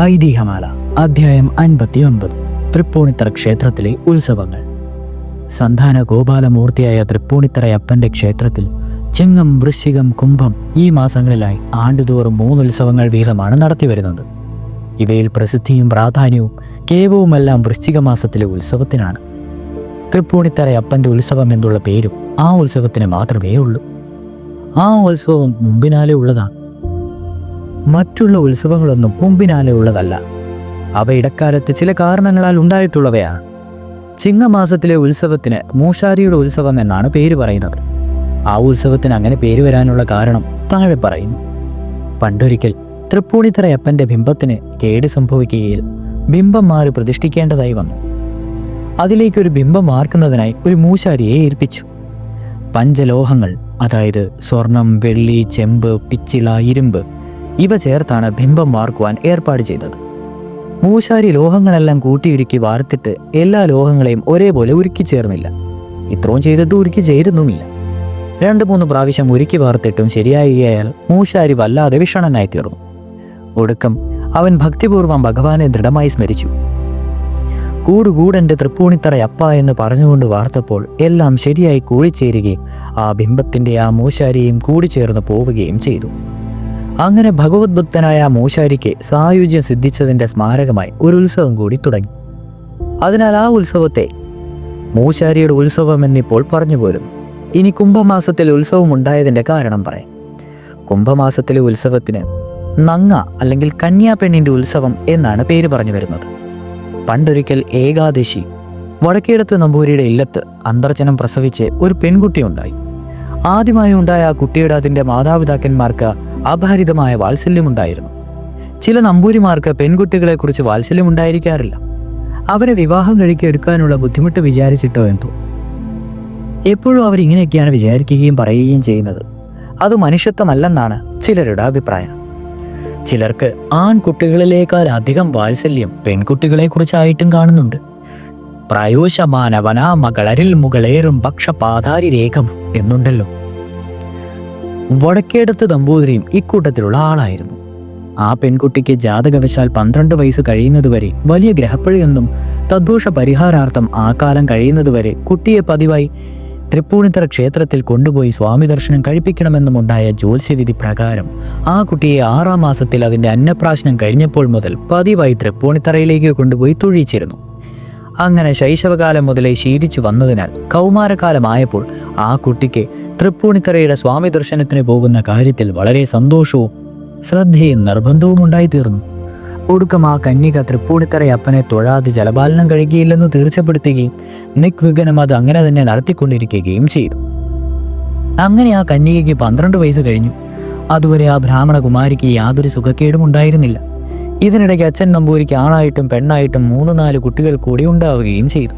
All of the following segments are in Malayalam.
ഐതിഹ്യമാല അധ്യായം 59. തൃപ്പൂണിത്തറ ക്ഷേത്രത്തിലെ ഉത്സവങ്ങൾ. സന്താന ഗോപാലമൂർത്തിയായ തൃപ്പൂണിത്തറയപ്പന്റെ ക്ഷേത്രത്തിൽ ചിങ്ങം, വൃശ്ചികം, കുംഭം ഈ മാസങ്ങളിലായി ആണ്ടുതോറും 3 ഉത്സവങ്ങൾ വീതമാണ് നടത്തിവരുന്നത്. ഇവയിൽ പ്രസിദ്ധിയും പ്രാധാന്യവും കേവവുമെല്ലാം വൃശ്ചിക മാസത്തിലെ ഉത്സവത്തിനാണ്. തൃപ്പൂണിത്തറയപ്പന്റെ ഉത്സവം എന്നുള്ള പേരും ആ ഉത്സവത്തിന് മാത്രമേ ഉള്ളൂ. ആ ഉത്സവം മുമ്പിനാലെ ഉള്ളതാണ്. മറ്റുള്ള ഉത്സവങ്ങളൊന്നും മുമ്പിനാലെ ഉള്ളതല്ല. അവ ഇടക്കാലത്ത് ചില കാരണങ്ങളാൽ ഉണ്ടായിട്ടുള്ളവയാണ്. ചിങ്ങമാസത്തിലെ ഉത്സവത്തിന് മൂശാരിയുടെ ഉത്സവം എന്നാണ് പേര് പറയുന്നത്. ആ ഉത്സവത്തിന് അങ്ങനെ പേര് വരാനുള്ള കാരണം താഴെ പറയുന്നു. പണ്ടൊരിക്കൽ തൃപ്പൂണിത്തറയപ്പന്റെ ബിംബത്തിന് കേട് സംഭവിക്കുകയിൽ ബിംബം മാറി പ്രതിഷ്ഠിക്കേണ്ടതായി വന്നു. അതിലേക്കൊരു ബിംബം വാർക്കുന്നതിനായി ഒരു മൂശാരിയെ ഏൽപ്പിച്ചു. പഞ്ചലോഹങ്ങൾ, അതായത് സ്വർണം, വെള്ളി, ചെമ്പ്, പിച്ചിള, ഇരുമ്പ് ഇവ ചേർത്താണ് ബിംബം വാർക്കുവാൻ ഏർപ്പാട് ചെയ്തത്. മൂശാരി ലോഹങ്ങളെല്ലാം കൂട്ടിയുരുക്കി വാർത്തിട്ട് എല്ലാ ലോഹങ്ങളെയും ഒരേപോലെ ഉരുക്കി ചേർന്നില്ല. ഇത്രയും ചെയ്തിട്ട് ഉരുക്കി ചേരുന്നുമില്ല. 2-3 പ്രാവശ്യം ഉരുക്കി വാർത്തിട്ടും ശരിയായിയാൽ മൂശാരി വല്ലാതെ വിഷണനായി തീർന്നു. ഒടുക്കം അവൻ ഭക്തിപൂർവ്വം ഭഗവാനെ ദൃഢമായി സ്മരിച്ചു. കൂടുകൂടൻ്റെ തൃപ്പൂണിത്തറയപ്പ എന്ന് പറഞ്ഞുകൊണ്ട് വാർത്തപ്പോൾ എല്ലാം ശരിയായി കൂടിച്ചേരുകയും ആ ബിംബത്തിൻ്റെ ആ മൂശാരിയും കൂടിച്ചേർന്ന് പോവുകയും ചെയ്തു. അങ്ങനെ ഭഗവത് ഭക്തനായ ആ മൂശാരിക്ക് സായുജ്യം സിദ്ധിച്ചതിൻ്റെ സ്മാരകമായി ഒരു ഉത്സവം കൂടി തുടങ്ങി. അതിനാൽ ആ ഉത്സവത്തെ മൂശാരിയുടെ ഉത്സവം എന്നിപ്പോൾ പറഞ്ഞു പോരുന്നു. ഇനി കുംഭമാസത്തിലെ ഉത്സവം ഉണ്ടായതിൻ്റെ കാരണം പറയാം. കുംഭമാസത്തിലെ ഉത്സവത്തിന് നങ്ങ അല്ലെങ്കിൽ കന്യാപെണ്ണിൻ്റെ ഉത്സവം എന്നാണ് പേര് പറഞ്ഞു വരുന്നത്. പണ്ടൊരിക്കൽ ഏകാദശി വടക്കേടത്ത് നമ്പൂരിയുടെ ഇല്ലത്ത് അന്തർജനം പ്രസവിച്ച് ഒരു പെൺകുട്ടി ഉണ്ടായി. ആദ്യമായി ഉണ്ടായ ആ കുട്ടിയുടെ അതിൻ്റെ മാതാപിതാക്കന്മാർക്ക് അപഹരിതമായ വാത്സല്യമുണ്ടായിരുന്നു. ചില നമ്പൂരിമാർക്ക് പെൺകുട്ടികളെക്കുറിച്ച് വാത്സല്യമുണ്ടായിരിക്കാറില്ല. അവരെ വിവാഹം കഴിക്കെടുക്കാനുള്ള ബുദ്ധിമുട്ട് വിചാരിച്ചിട്ടോ എന്തോ എപ്പോഴും അവരിങ്ങനെയൊക്കെയാണ് വിചാരിക്കുകയും പറയുകയും ചെയ്യുന്നത്. അത് മനുഷ്യത്വമല്ലെന്നാണ് ചിലരുടെ അഭിപ്രായം. ചിലർക്ക് ആൺകുട്ടികളിലേക്കാൾ അധികം വാത്സല്യം പെൺകുട്ടികളെക്കുറിച്ചായിട്ടും കാണുന്നുണ്ട്. പ്രായോശമാനവന മകളരിൽ മുകളേറും പക്ഷപാതാരി രേഖം എന്നുണ്ടല്ലോ. വടക്കേടത്ത് നമ്പൂതിരിയും ഇക്കൂട്ടത്തിലുള്ള ആളായിരുന്നു. ആ പെൺകുട്ടിക്ക് ജാതകവശാൽ 12 വയസ്സ് കഴിയുന്നതുവരെ വലിയ ഗ്രഹപ്പഴയൊന്നും തദ്ദോഷ പരിഹാരാർത്ഥം ആ കാലം കഴിയുന്നതുവരെ കുട്ടിയെ പതിവായി തൃപ്പൂണിത്തറ ക്ഷേത്രത്തിൽ കൊണ്ടുപോയി സ്വാമി ദർശനം കഴിപ്പിക്കണമെന്നുമുണ്ടായ ജ്യോത്സ്യവിധി പ്രകാരം ആ കുട്ടിയെ 6-ാം മാസത്തിൽ അതിൻ്റെ അന്നപ്രാശനം കഴിഞ്ഞപ്പോൾ മുതൽ പതിവായി തൃപ്പൂണിത്തറയിലേക്ക് കൊണ്ടുപോയി തൊഴിച്ചിരുന്നു. അങ്ങനെ ശൈശവകാലം മുതലേ ശീലിച്ചു വന്നതിനാൽ കൗമാരകാലമായപ്പോൾ ആ കുട്ടിക്ക് തൃപ്പൂണിത്തറയുടെ സ്വാമി ദർശനത്തിന് പോകുന്ന കാര്യത്തിൽ വളരെ സന്തോഷവും ശ്രദ്ധയും നിർബന്ധവും ഉണ്ടായിത്തീർന്നു. ഒടുക്കം ആ കന്യക തൃപ്പൂണിത്തറയപ്പനെ തൊഴാതെ ജലപാലനം കഴിക്കുകയില്ലെന്ന് തീർച്ചപ്പെടുത്തുകയും നിഗ്വിഘ്നം അത് അങ്ങനെ തന്നെ നടത്തിക്കൊണ്ടിരിക്കുകയും ചെയ്തു. അങ്ങനെ ആ കന്യകയ്ക്ക് 12 വയസ്സ് കഴിഞ്ഞു. അതുവരെ ആ ബ്രാഹ്മണ കുമാരിക്ക് യാതൊരു സുഖക്കേടും ഉണ്ടായിരുന്നില്ല. ഇതിനിടയ്ക്ക് അച്ഛൻ നമ്പൂരിക്ക് ആണായിട്ടും പെണ്ണായിട്ടും 3-4 കുട്ടികൾ കൂടി ഉണ്ടാവുകയും ചെയ്തു.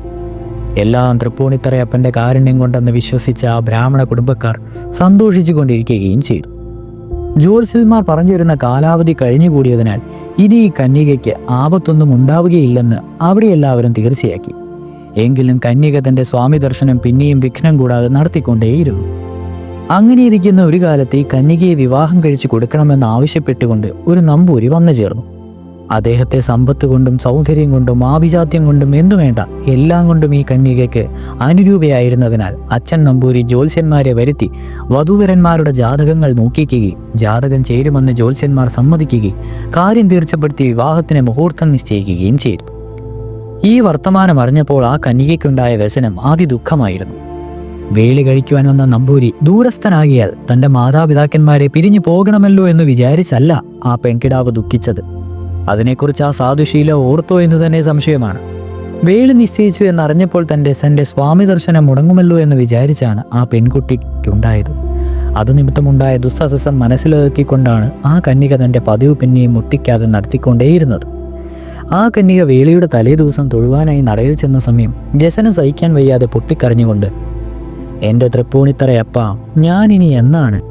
എല്ലാം തൃപ്പൂണിത്തറയപ്പൻ്റെ കാരുണ്യം കൊണ്ടെന്ന് വിശ്വസിച്ച ആ ബ്രാഹ്മണ കുടുംബക്കാർ സന്തോഷിച്ചു കൊണ്ടിരിക്കുകയും ചെയ്തു. ജ്യോത്സ്യന്മാർ പറഞ്ഞിരുന്ന കാലാവധി കഴിഞ്ഞുകൂടിയതിനാൽ ഇനി ഈ കന്യകയ്ക്ക് ആപത്തൊന്നും ഉണ്ടാവുകയില്ലെന്ന് അവിടെ എല്ലാവരും തീർച്ചയാക്കി. എങ്കിലും കന്യക തൻ്റെ സ്വാമി ദർശനം പിന്നെയും വിഘ്നം കൂടാതെ നടത്തിക്കൊണ്ടേയിരുന്നു. അങ്ങനെയിരിക്കുന്ന ഒരു കാലത്ത് ഈ കന്യകയെ വിവാഹം കഴിച്ചു കൊടുക്കണമെന്ന് ആവശ്യപ്പെട്ടുകൊണ്ട് ഒരു നമ്പൂരി വന്നു ചേർന്നു. അദ്ദേഹത്തെ സമ്പത്ത് കൊണ്ടും സൗന്ദര്യം കൊണ്ടും ആഭിജാത്യം കൊണ്ടും എന്നു വേണ്ട എല്ലാം കൊണ്ടും ഈ കന്യകയ്ക്ക് അനുരൂപയായിരുന്നതിനാൽ അച്ഛൻ നമ്പൂരി ജ്യോത്സ്യന്മാരെ വരുത്തി വധൂവരന്മാരുടെ ജാതകങ്ങൾ നോക്കിക്കുകയും ജാതകം ചേരുമെന്ന് ജ്യോത്സ്യന്മാർ സമ്മതിക്കുകയും കാര്യം തീർച്ചപ്പെടുത്തി വിവാഹത്തിന് മുഹൂർത്തം നിശ്ചയിക്കുകയും ചെയ്തു. ഈ വർത്തമാനം അറിഞ്ഞപ്പോൾ ആ കന്യകയ്ക്കുണ്ടായ വ്യസനം അതിദുഃഖമായിരുന്നു. വേളി കഴിക്കുവാൻ വന്ന നമ്പൂരി ദൂരസ്ഥനാകിയാൽ തൻ്റെ മാതാപിതാക്കന്മാരെ പിരിഞ്ഞു പോകണമല്ലോ എന്ന് വിചാരിച്ചല്ല ആ പെൺകിടാവ് ദുഃഖിച്ചത്. അതിനെക്കുറിച്ച് ആ സാധുശീല ഓർത്തോ എന്ന് തന്നെ സംശയമാണ്. വേളി നിശ്ചയിച്ചു എന്നറിഞ്ഞപ്പോൾ തൻ്റെ സ്വാമി ദർശനം മുടങ്ങുമല്ലോ എന്ന് വിചാരിച്ചാണ് ആ പെൺകുട്ടിക്കുണ്ടായത്. അത് നിമിത്തമുണ്ടായ ദുസ്സഹസം മനസ്സിലാക്കിക്കൊണ്ടാണ് ആ കന്യക തൻ്റെ പതിവ് പിന്നെയും മുട്ടിക്കാതെ നടത്തിക്കൊണ്ടേയിരുന്നത്. ആ കന്യക വേളിയുടെ തലേ ദിവസം തൊഴുവാനായി നടയിൽ ചെന്ന സമയം വ്യസനം സഹിക്കാൻ വയ്യാതെ പൊട്ടിക്കരഞ്ഞുകൊണ്ട്, എൻ്റെ തൃപ്പൂണിത്തറയപ്പ, ഞാനിനി എന്നാണ്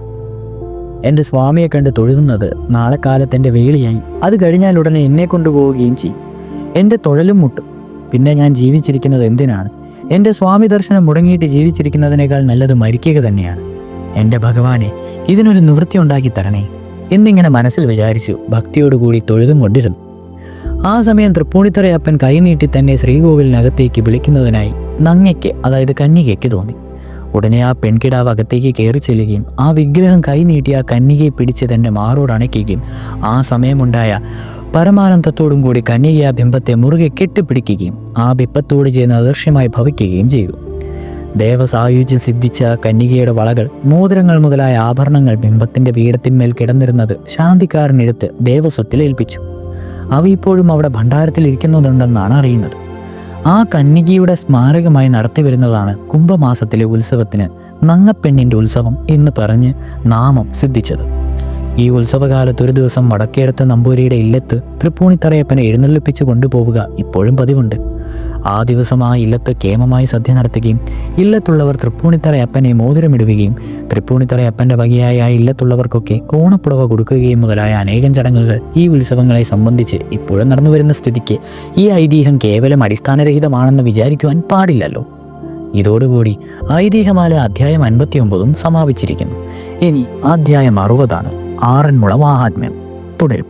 എൻ്റെ സ്വാമിയെ കണ്ട് തൊഴുതുന്നത്? നാളെ കാലത്ത് എൻ്റെ വേളിയായി. അത് കഴിഞ്ഞാൽ ഉടനെ എന്നെ കൊണ്ടുപോവുകയും ചെയ്യും. എൻ്റെ തൊഴലും മുട്ടും. പിന്നെ ഞാൻ ജീവിച്ചിരിക്കുന്നത് എന്തിനാണ്? എൻ്റെ സ്വാമി ദർശനം മുടങ്ങിയിട്ട് ജീവിച്ചിരിക്കുന്നതിനേക്കാൾ നല്ലത് മരിക്കുക തന്നെയാണ്. എൻ്റെ ഭഗവാനെ, ഇതിനൊരു നിവൃത്തി ഉണ്ടാക്കി തരണേ എന്നിങ്ങനെ മനസ്സിൽ വിചാരിച്ചു ഭക്തിയോടുകൂടി തൊഴുതും കൊണ്ടിരുന്നു. ആ സമയം തൃപ്പൂണിത്തറയപ്പൻ കൈനീട്ടി തന്നെ ശ്രീകോവിലിനകത്തേക്ക് വിളിക്കുന്നതിനായി നങ്ങയ്ക്ക്, അതായത് കന്യകയ്ക്ക് തോന്നി. ഉടനെ ആ പെൺകിടാവ് അകത്തേക്ക് കയറി ചെല്ലുകയും ആ വിഗ്രഹം കൈനീട്ടി ആ കന്യകയെ പിടിച്ച് തൻ്റെ മാറോട് അണയ്ക്കുകയും ആ സമയമുണ്ടായ പരമാനന്ദത്തോടും കൂടി കന്യക ആ ബിംബത്തെ മുറുകെ കെട്ടിപ്പിടിക്കുകയും ആ ബിംബത്തോട് ചെയ്യുന്ന അദൃശ്യമായി ഭവിക്കുകയും ചെയ്തു. ദേവസായുജ്യം സിദ്ധിച്ച കന്യകയുടെ വളകൾ, മോതിരങ്ങൾ മുതലായ ആഭരണങ്ങൾ ബിംബത്തിൻ്റെ പീഠത്തിന്മേൽ കിടന്നിരുന്നത് ശാന്തിക്കാരനെടുത്ത് ദേവസ്വത്തിൽ ഏൽപ്പിച്ചു. അവ ഇപ്പോഴും അവിടെ ഭണ്ഡാരത്തിൽ ഇരിക്കുന്നുണ്ടെന്നാണ് അറിയുന്നത്. ആ കന്യകയുടെ സ്മാരകമായി നടത്തിവരുന്നതാണ് കുംഭമാസത്തിലെ ഉത്സവത്തിന് നങ്ങപ്പെണ്ണിൻ്റെ ഉത്സവം എന്ന് പറഞ്ഞ് നാമം സിദ്ധിച്ചത്. ഈ ഉത്സവകാലത്ത് ഒരു ദിവസം വടക്കേടത്ത് നമ്പൂരിയുടെ ഇല്ലത്ത് തൃപ്പൂണിത്തറയപ്പനെ എഴുന്നള്ളിപ്പിച്ച് കൊണ്ടുപോവുക ഇപ്പോഴും പതിവുണ്ട്. ആ ദിവസം ആ ഇല്ലത്ത് കേമമായി സദ്യ നടത്തുകയും ഇല്ലത്തുള്ളവർ തൃപ്പൂണിത്തറയപ്പനെ മോതിരമിടുകയും തൃപ്പൂണിത്തറയപ്പൻ്റെ വകയായ ആ ഇല്ലത്തുള്ളവർക്കൊക്കെ ഓണപ്പുടവ കൊടുക്കുകയും മുതലായ അനേകം ചടങ്ങുകൾ ഈ ഉത്സവങ്ങളെ സംബന്ധിച്ച് ഇപ്പോഴും നടന്നു വരുന്ന സ്ഥിതിക്ക് ഈ ഐതിഹ്യം കേവലം അടിസ്ഥാനരഹിതമാണെന്ന് വിചാരിക്കുവാൻ പാടില്ലല്ലോ. ഇതോടുകൂടി ഐതിഹ്യമാല അധ്യായം 59 സമാപിച്ചിരിക്കുന്നു. ഇനി അധ്യായം 60 ആറന്മുള മാഹാത്മ്യം തുടരും.